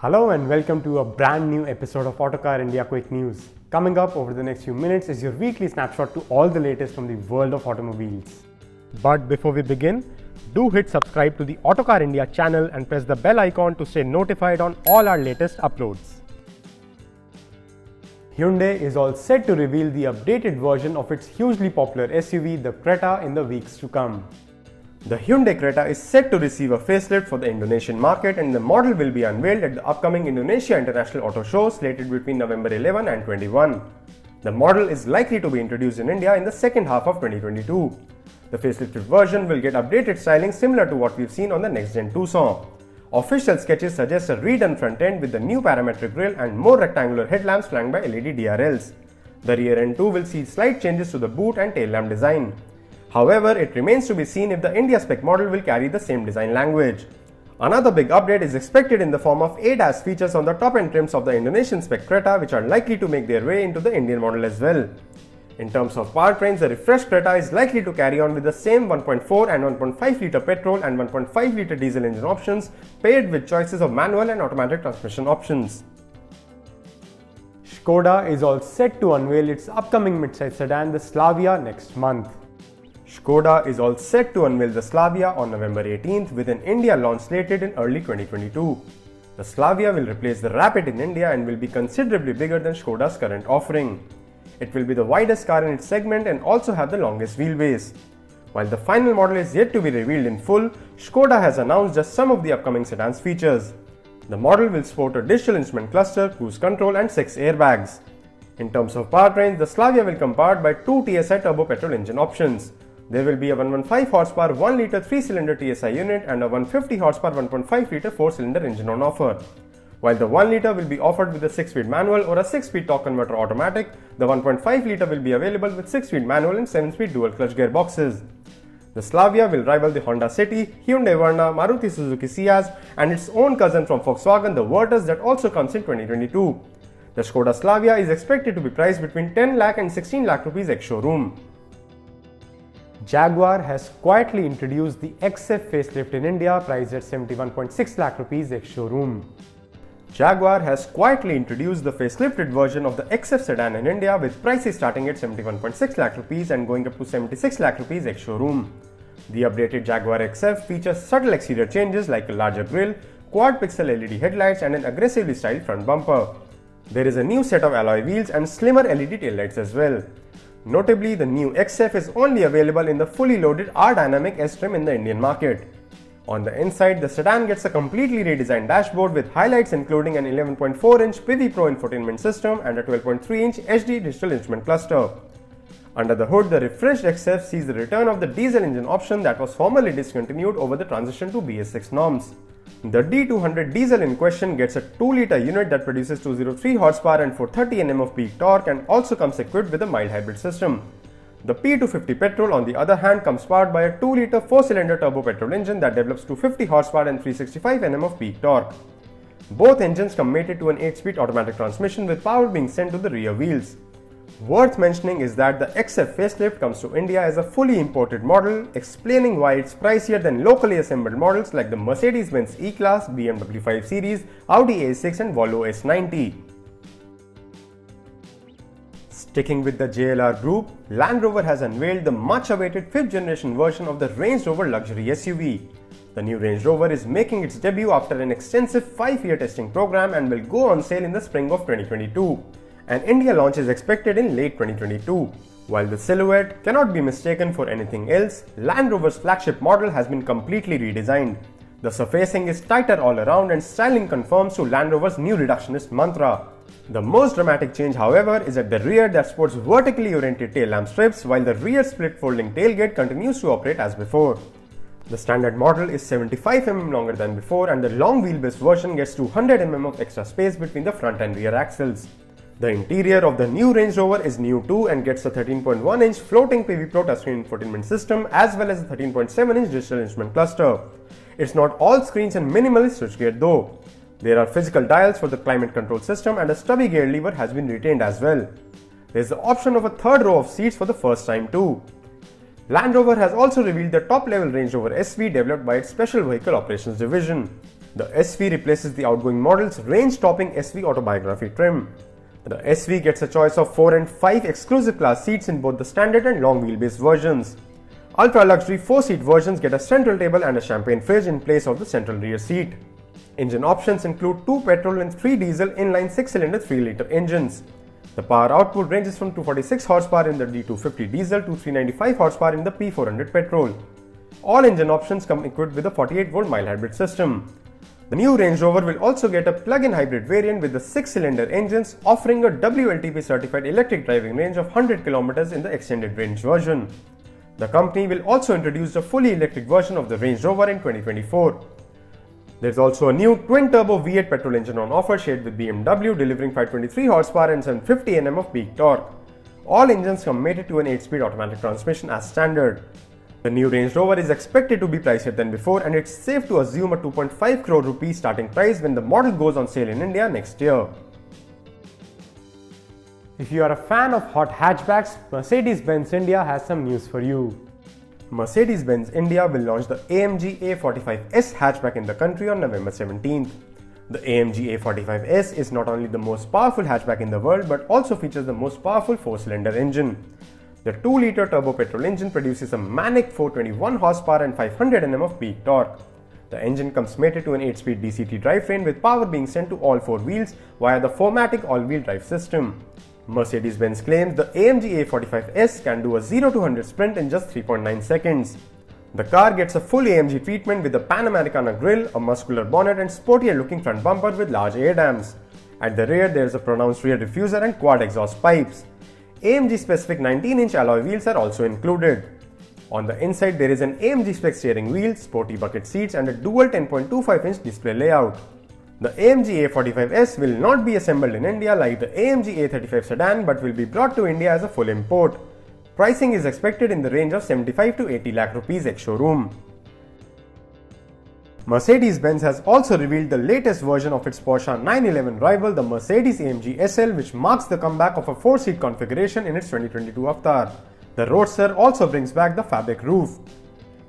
Hello and welcome to a brand new episode of Autocar India Quick News. Coming up over the next few minutes is your weekly snapshot to all the latest from the world of automobiles. But before we begin, do hit subscribe to the Autocar India channel and press the bell icon to stay notified on all our latest uploads. Hyundai is all set to reveal the updated version of its hugely popular SUV, the Creta, in the weeks to come. The Hyundai Creta is set to receive a facelift for the Indonesian market, and the model will be unveiled at the upcoming Indonesia International Auto Show slated between November 11 and 21. The model is likely to be introduced in India in the second half of 2022. The facelifted version will get updated styling similar to what we've seen on the next-gen Tucson. Official sketches suggest a redone front end with the new parametric grille and more rectangular headlamps flanked by LED DRLs. The rear end too will see slight changes to the boot and tail lamp design. However, it remains to be seen if the India spec model will carry the same design language. Another big update is expected in the form of ADAS features on the top-end trims of the Indonesian spec Creta, which are likely to make their way into the Indian model as well. In terms of powertrains, the refreshed Creta is likely to carry on with the same 1.4 and 1.5 litre petrol and 1.5 litre diesel engine options, paired with choices of manual and automatic transmission options. Skoda is all set to unveil its upcoming midsize sedan, the Slavia, next month. Skoda is all set to unveil the Slavia on November 18th with an India launch slated in early 2022. The Slavia will replace the Rapid in India and will be considerably bigger than Skoda's current offering. It will be the widest car in its segment and also have the longest wheelbase. While the final model is yet to be revealed in full, Skoda has announced just some of the upcoming sedan's features. The model will sport a digital instrument cluster, cruise control and 6 airbags. In terms of powertrains, the Slavia will come powered by two TSI turbo petrol engine options. There will be a 115 horsepower 1 litre 3-cylinder TSI unit and a 150 horsepower 1.5 litre 4-cylinder engine on offer. While the 1 litre will be offered with a 6-speed manual or a 6-speed torque converter automatic, the 1.5 litre will be available with 6-speed manual and 7-speed dual clutch gearboxes. The Slavia will rival the Honda City, Hyundai Verna, Maruti Suzuki Ciaz and its own cousin from Volkswagen, the Virtus, that also comes in 2022. The Skoda Slavia is expected to be priced between 10 lakh and 16 lakh rupees ex-showroom. Jaguar has quietly introduced the XF facelift in India, priced at 71.6 lakh rupees ex-showroom. Jaguar has quietly introduced the facelifted version of the XF sedan in India, with prices starting at 71.6 lakh rupees and going up to 76 lakh rupees ex-showroom. The updated Jaguar XF features subtle exterior changes like a larger grille, quad-pixel LED headlights and an aggressively styled front bumper. There is a new set of alloy wheels and slimmer LED taillights as well. Notably, the new XF is only available in the fully loaded R-Dynamic S trim in the Indian market. On the inside, the sedan gets a completely redesigned dashboard with highlights including an 11.4-inch PIVI Pro infotainment system and a 12.3-inch HD digital instrument cluster. Under the hood, the refreshed XF sees the return of the diesel engine option that was formerly discontinued over the transition to BS6 norms. The D200 diesel in question gets a 2-litre unit that produces 203 horsepower and 430 Nm of peak torque and also comes equipped with a mild hybrid system. The P250 petrol, on the other hand, comes powered by a 2-litre 4-cylinder turbo petrol engine that develops 250 horsepower and 365 Nm of peak torque. Both engines come mated to an 8-speed automatic transmission with power being sent to the rear wheels. Worth mentioning is that the XF facelift comes to India as a fully imported model, explaining why it's pricier than locally assembled models like the Mercedes-Benz E-Class, BMW 5 Series, Audi A6 and Volvo S90. Sticking with the JLR group, Land Rover has unveiled the much-awaited 5th generation version of the Range Rover luxury SUV. The new Range Rover is making its debut after an extensive 5-year testing program and will go on sale in the spring of 2022. An India launch is expected in late 2022. While the silhouette cannot be mistaken for anything else, Land Rover's flagship model has been completely redesigned. The surfacing is tighter all around and styling conforms to Land Rover's new reductionist mantra. The most dramatic change, however, is at the rear that sports vertically oriented tail lamp strips, while the rear split folding tailgate continues to operate as before. The standard model is 75 mm longer than before, and the long wheelbase version gets 200 mm of extra space between the front and rear axles. The interior of the new Range Rover is new too and gets a 13.1-inch floating PIVI Pro touchscreen infotainment system as well as a 13.7-inch digital instrument cluster. It's not all screens and minimalist switchgear though. There are physical dials for the climate control system and a stubby gear lever has been retained as well. There is the option of a third row of seats for the first time too. Land Rover has also revealed the top-level Range Rover SV developed by its Special Vehicle Operations Division. The SV replaces the outgoing model's range-topping SV autobiography trim. The SV gets a choice of 4 and 5 exclusive class seats in both the standard and long wheelbase versions. Ultra-luxury 4-seat versions get a central table and a champagne fridge in place of the central rear seat. Engine options include 2 petrol and 3 diesel inline 6-cylinder 3-litre engines. The power output ranges from 246 horsepower in the D250 diesel to 395 horsepower in the P400 petrol. All engine options come equipped with a 48-volt mild hybrid system. The new Range Rover will also get a plug-in hybrid variant with the 6-cylinder engines, offering a WLTP certified electric driving range of 100 km in the extended range version. The company will also introduce a fully electric version of the Range Rover in 2024. There is also a new twin-turbo V8 petrol engine on offer, shared with BMW, delivering 523 horsepower and 750 Nm of peak torque. All engines come mated to an 8-speed automatic transmission as standard. The new Range Rover is expected to be pricier than before, and it's safe to assume a 2.5 crore rupees starting price when the model goes on sale in India next year. If you are a fan of hot hatchbacks, Mercedes-Benz India has some news for you. Mercedes-Benz India will launch the AMG A45S hatchback in the country on November 17th. The AMG A45S is not only the most powerful hatchback in the world but also features the most powerful 4-cylinder engine. The 2-litre turbo petrol engine produces a manic 421 horsepower and 500 Nm of peak torque. The engine comes mated to an 8-speed DCT drivetrain with power being sent to all 4 wheels via the 4MATIC all-wheel drive system. Mercedes-Benz claims the AMG A45S can do a 0-100 sprint in just 3.9 seconds. The car gets a full AMG treatment with a Pan Americana grille, a muscular bonnet and sportier looking front bumper with large air dams. At the rear there is a pronounced rear diffuser and quad exhaust pipes. AMG specific 19-inch alloy wheels are also included. On the inside there is an AMG spec steering wheel, sporty bucket seats and a dual 10.25-inch display layout. The AMG A45S will not be assembled in India like the AMG A35 sedan but will be brought to India as a full import. Pricing is expected in the range of 75 to 80 lakh rupees ex-showroom. Mercedes-Benz has also revealed the latest version of its Porsche 911 rival, the Mercedes-AMG SL, which marks the comeback of a 4-seat configuration in its 2022 avatar. The Roadster also brings back the fabric roof.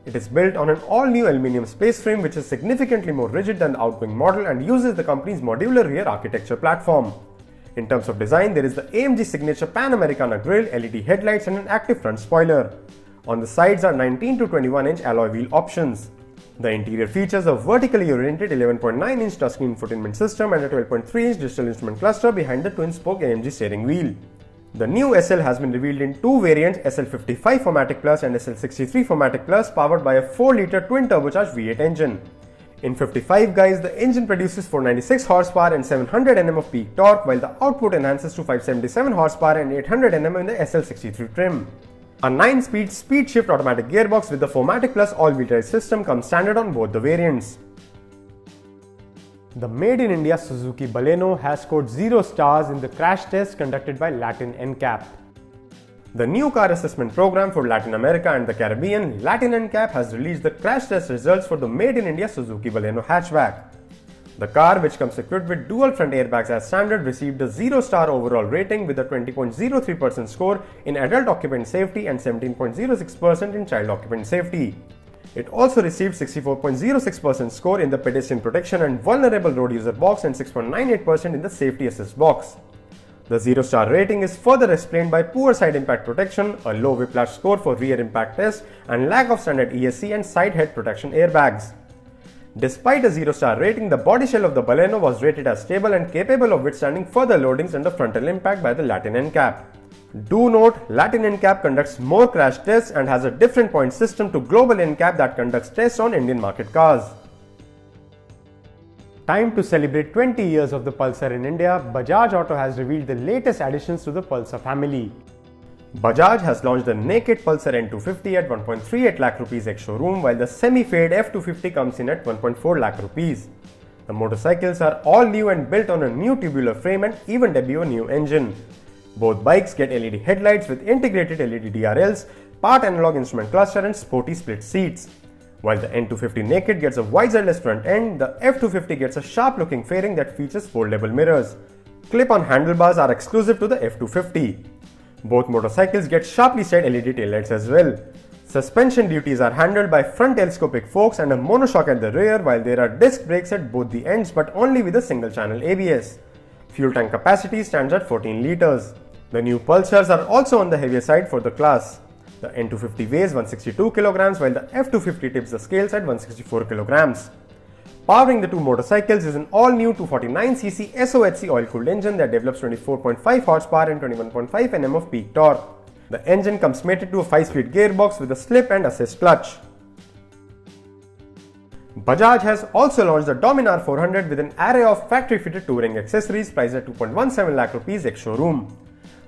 It is built on an all-new aluminium space frame which is significantly more rigid than the outgoing model and uses the company's modular rear architecture platform. In terms of design, there is the AMG signature Pan Americana grille, LED headlights and an active front spoiler. On the sides are 19 to 21-inch alloy wheel options. The interior features a vertically oriented 11.9-inch touchscreen infotainment system and a 12.3-inch digital instrument cluster behind the twin-spoke AMG steering wheel. The new SL has been revealed in 2 variants, SL55 4MATIC Plus and SL63 4MATIC Plus, powered by a 4-litre twin-turbocharged V8 engine. In 55 guise, the engine produces 496 horsepower and 700 Nm of peak torque, while the output enhances to 577 horsepower and 800 Nm in the SL63 trim. A 9-speed speed-shift automatic gearbox with the 4MATIC Plus all-wheel drive system comes standard on both the variants. The Made in India Suzuki Baleno has scored 0 stars in the crash test conducted by Latin NCAP. The new car assessment program for Latin America and the Caribbean, Latin NCAP, has released the crash test results for the Made in India Suzuki Baleno hatchback. The car, which comes equipped with dual front airbags as standard, received a 0-star overall rating with a 20.03% score in adult occupant safety and 17.06% in child occupant safety. It also received 64.06% score in the pedestrian protection and vulnerable road user box and 6.98% in the safety assist box. The 0-star rating is further explained by poor side impact protection, a low whiplash score for rear impact test, and lack of standard ESC and side head protection airbags. Despite a 0-star rating, the body shell of the Baleno was rated as stable and capable of withstanding further loadings under frontal impact by the Latin NCAP. Do note, Latin NCAP conducts more crash tests and has a different point system to Global NCAP that conducts tests on Indian market cars. Time to celebrate 20 years of the Pulsar in India. Bajaj Auto has revealed the latest additions to the Pulsar family. Bajaj has launched the naked Pulsar N250 at 1.38 lakh rupees ex-showroom, while the semi-fade F250 comes in at 1.4 lakh rupees. The motorcycles are all new and built on a new tubular frame and even debut a new engine. Both bikes get LED headlights with integrated LED DRLs, part analog instrument cluster and sporty split seats. While the N250 naked gets a visor-less front end, the F250 gets a sharp-looking fairing that features foldable mirrors. Clip-on handlebars are exclusive to the F250. Both motorcycles get sharply set LED taillights as well. Suspension duties are handled by front telescopic forks and a monoshock at the rear, while there are disc brakes at both the ends but only with a single channel ABS. Fuel tank capacity stands at 14 litres. The new Pulsars are also on the heavier side for the class. The N250 weighs 162 kg while the F250 tips the scales at 164 kg. Powering the two motorcycles is an all-new 249cc SOHC oil-cooled engine that develops 24.5 horsepower and 21.5 Nm of peak torque. The engine comes mated to a 5-speed gearbox with a slip and assist clutch. Bajaj has also launched the Dominar 400 with an array of factory-fitted touring accessories priced at 2.17 lakh rupees ex-showroom.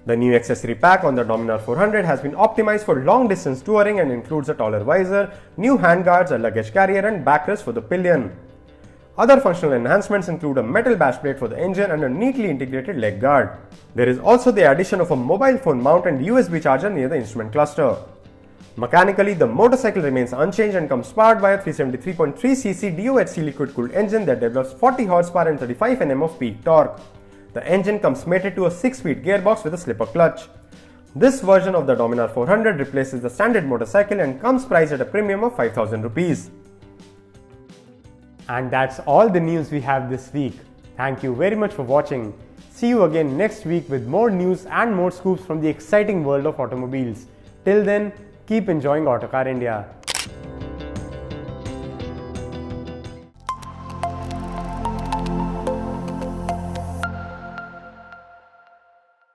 The new accessory pack on the Dominar 400 has been optimized for long-distance touring and includes a taller visor, new handguards, a luggage carrier and backrest for the pillion. Other functional enhancements include a metal bash plate for the engine and a neatly integrated leg guard. There is also the addition of a mobile phone mount and USB charger near the instrument cluster. Mechanically, the motorcycle remains unchanged and comes powered by a 373.3cc DOHC liquid-cooled engine that develops 40 horsepower and 35 Nm of peak torque. The engine comes mated to a 6-speed gearbox with a slipper clutch. This version of the Dominar 400 replaces the standard motorcycle and comes priced at a premium of 5,000 rupees. And that's all the news we have this week. Thank you very much for watching. See you again next week with more news and more scoops from the exciting world of automobiles. Till then, keep enjoying Autocar India.